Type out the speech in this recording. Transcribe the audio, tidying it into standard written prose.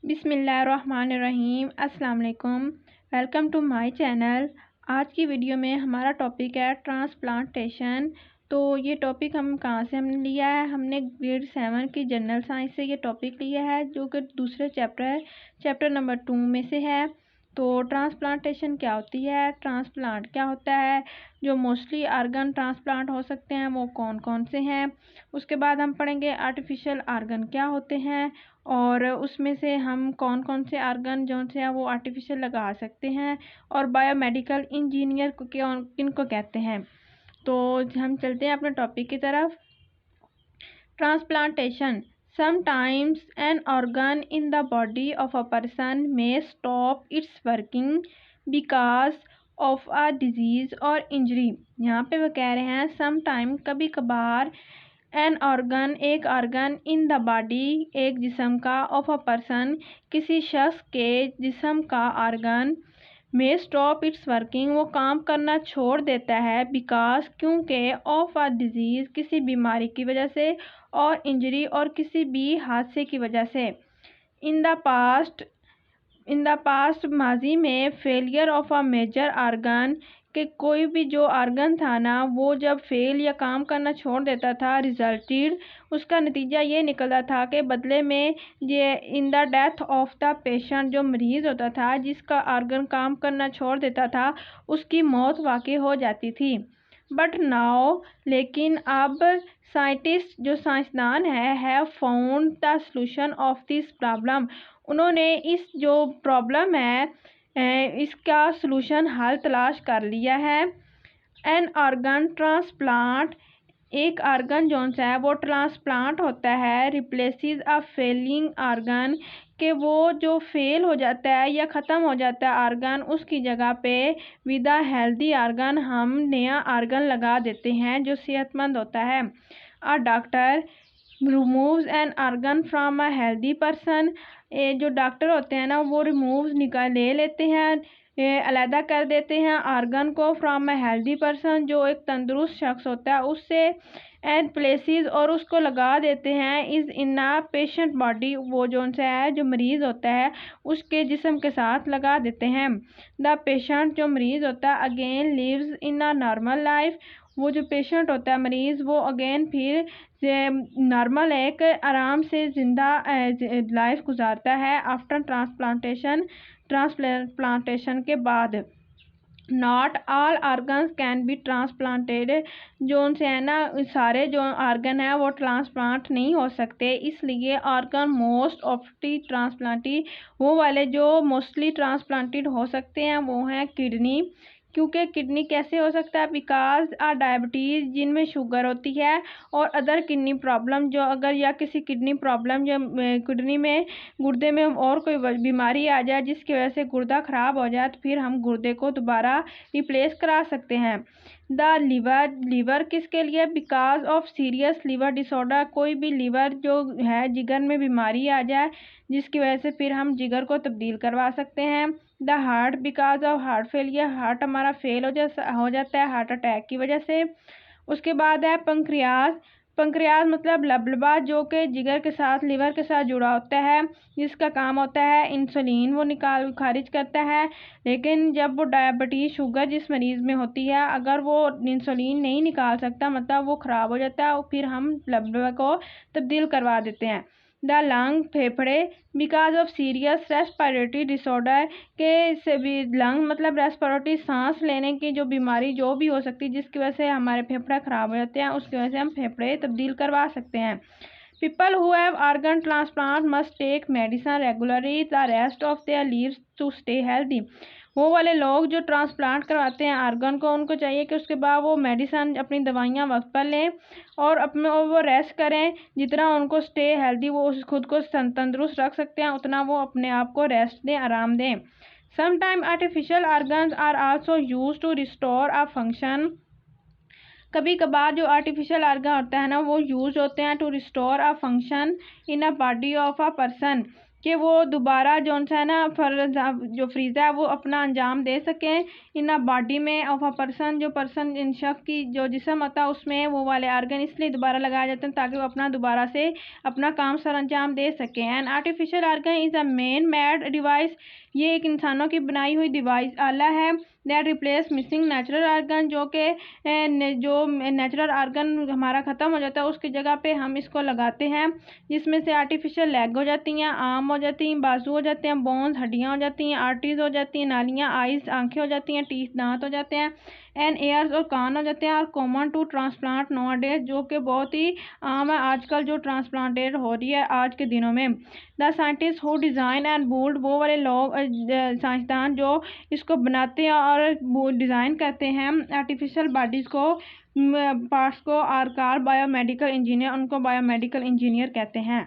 बिस्मिल्लाहिर्रहमानिर्रहीम। अस्सलाम वालेकुम। Welcome to my channel. आज की वीडियो में हमारा टॉपिक है ट्रांसप्लांटेशन। तो ये टॉपिक हम कहाँ से हमने लिया है, हमने ग्रेड 7 की जनरल साइंस से ये टॉपिक लिया है, जो कि दूसरे चैप्टर नंबर 2 में से है। तो ट्रांसप्लांटेशन क्या होती है, ट्रांसप्लांट क्या होता है, जो मोस्टली आर्गन ट्रांसप्लांट हो सकते हैं वो कौन कौन से हैं। उसके बाद हम पढ़ेंगे आर्टिफिशियल आर्गन क्या होते हैं, और उसमें से हम कौन कौन से आर्गन जो से हैं वो आर्टिफिशियल लगा सकते हैं, और बायोमेडिकल इंजीनियर को किनको कहते हैं। तो हम चलते हैं अपने टॉपिक की तरफ। Transplantation. Sometimes an organ in the body of a person may stop its working because of a disease or injury। यहाँ पे वो कह रहे हैं sometime कभी कभार, एन ऑर्गन एक ऑर्गन, इन द बॉडी एक जिस्म का, ऑफ अ पर्सन किसी शख्स के जिस्म का ऑर्गन, में स्टॉप इट्स वर्किंग वो काम करना छोड़ देता है, बिकॉज क्योंकि, ऑफ अ डिजीज़ किसी बीमारी की वजह से, और इंजरी और किसी भी हादसे की वजह से। इन द पास्ट माजी में, failure of a major organ कि कोई भी जो ऑर्गन था ना वो जब फेल या काम करना छोड़ देता था, रिजल्टेड उसका नतीजा ये निकलता था कि बदले में ये in the death of the patient, जो मरीज़ होता था जिसका ऑर्गन काम करना छोड़ देता था, उसकी मौत वाक़ई हो जाती थी। बट नाउ, लेकिन अब साइंटिस्ट जो साइंसदान है found the solution of this problem, उन्होंने इस जो प्रॉब्लम है इसका सलूशन हल तलाश कर लिया है। एन ऑर्गन ट्रांसप्लांट एक ऑर्गन जो है वो ट्रांसप्लांट होता है, रिप्लेसिस अ फेलिंग ऑर्गन कि वो जो फेल हो जाता है या ख़त्म हो जाता है ऑर्गन, उसकी जगह पे विद अ हेल्दी ऑर्गन हम नया ऑर्गन लगा देते हैं जो सेहतमंद होता है। A doctor removes an organ from a healthy person, जो डॉक्टर होते हैं ना वो ले लेते हैं, अलहदा कर देते हैं ऑर्गन को, फ्रॉम अ हेल्दी पर्सन जो एक तंदुरुस्त शख्स होता है उससे, एंड प्लेसेस और उसको लगा देते हैं, is in a patient body वो जो है जो मरीज़ होता है उसके जिस्म के साथ लगा देते हैं। द पेशेंट जो मरीज़ होता है again lives in a normal life, वो जो पेशेंट होता है मरीज़ वो अगेन फिर नॉर्मल एक आराम से ज़िंदा लाइफ गुजारता है आफ्टर ट्रांसप्लांटेशन के बाद। Not all organs can be transplanted, जो उनसे है ना सारे जो ऑर्गन है वो ट्रांसप्लांट नहीं हो सकते, इसलिए ऑर्गन मोस्ट ऑफ्टी ट्रांसप्लांटी वो वाले जो मोस्टली ट्रांसप्लांटेड हो सकते हैं वो हैं किडनी। क्योंकि किडनी कैसे हो सकता है, बिकॉज आ डायबिटीज़ जिनमें शुगर होती है, और अदर किडनी प्रॉब्लम जो अगर या किसी किडनी प्रॉब्लम जो किडनी में गुर्दे में और कोई बीमारी आ जाए जिसकी वजह से गुर्दा ख़राब हो जाए तो फिर हम गुर्दे को दोबारा रिप्लेस करा सकते हैं। द लीवर किसके लिए, because of serious liver disorder, कोई भी लीवर जो है जिगर में बीमारी आ जाए जिसकी वजह से फिर हम जिगर को तब्दील करवा सकते हैं। The heart, because of heart failure, heart हमारा फेल हो जाता है हार्ट अटैक की वजह से। उसके बाद है पंक्रियाज मतलब लबलबा जो कि जिगर के साथ लिवर के साथ जुड़ा होता है, जिसका काम होता है इंसुलिन वो खारिज करता है। लेकिन जब वो डायबिटीज़ शुगर जिस मरीज़ में होती है अगर वो इंसुलिन नहीं निकाल सकता, मतलब वो ख़राब हो जाता है, और फिर हम लबलबा को तब्दील करवा देते हैं। द लंग फेफड़े, because of serious respiratory disorder के से भी लंग मतलब रेस्पिरेटरी सांस लेने की जो बीमारी जो भी हो सकती है जिसकी वजह से हमारे फेफड़े ख़राब हो जाते हैं, उसकी वजह से हम फेफड़े तब्दील करवा सकते हैं। People who have organ transplant must take medicine regularly the rest of their lives to stay healthy, वो वाले लोग जो ट्रांसप्लांट करवाते हैं ऑर्गन को उनको चाहिए कि उसके बाद वो मेडिसिन अपनी दवाइयाँ वक्त पर लें और अपने वो रेस्ट करें, जितना उनको स्टे हेल्दी वो खुद को तंदुरुस्त रख सकते हैं उतना वो अपने आप को रेस्ट दें, आराम दें। Sometime artificial organs are also use to restore a function, कभी कभार जो आर्टिफिशियल ऑर्गन होता है ना वो यूज होते हैं to restore a function in a body of a person, कि वो दोबारा जो है ना जो फ्रीज़ है वो अपना अंजाम दे सकें इन अ बॉडी में ऑफ अ पर्सन। जो पर्सन इन शख्स की जो जिस्म होता है उसमें वो वाले आर्गन इसलिए दोबारा लगाए जाते हैं ताकि वो अपना दोबारा से अपना काम सर अंजाम दे सकें। And artificial organ is a man made device, ये एक इंसानों की बनाई हुई डिवाइस आला है that replace missing natural organ, जो कि जो नेचुरल आर्गन हमारा ख़त्म हो जाता है उसकी जगह पे हम इसको लगाते हैं, जिसमें से आर्टिफिशियल लेग हो जाती हैं, आर्म हो जाती हैं, बाजू हो जाते हैं, बोन्स हड्डियाँ हो जाती हैं, आर्टरीज हो जाती हैं, नालियाँ आइज़ आँखें हो जाती हैं, टीथ दांत हो जाते हैं, एंड एयर्स और कान हो जाते हैं। और common to transplant nowadays, जो कि बहुत ही आम है आजकल जो ट्रांसप्लांटेड हो रही है आज के दिनों में। The scientist who design and bold, वो वाले लोग साइंसदान जो इसको बनाते हैं और वो डिज़ाइन करते हैं आर्टिफिशियल बॉडीज़ को, पार्ट्स को, आर कार बायोमेडिकल इंजीनियर, उनको बायोमेडिकल इंजीनियर कहते हैं।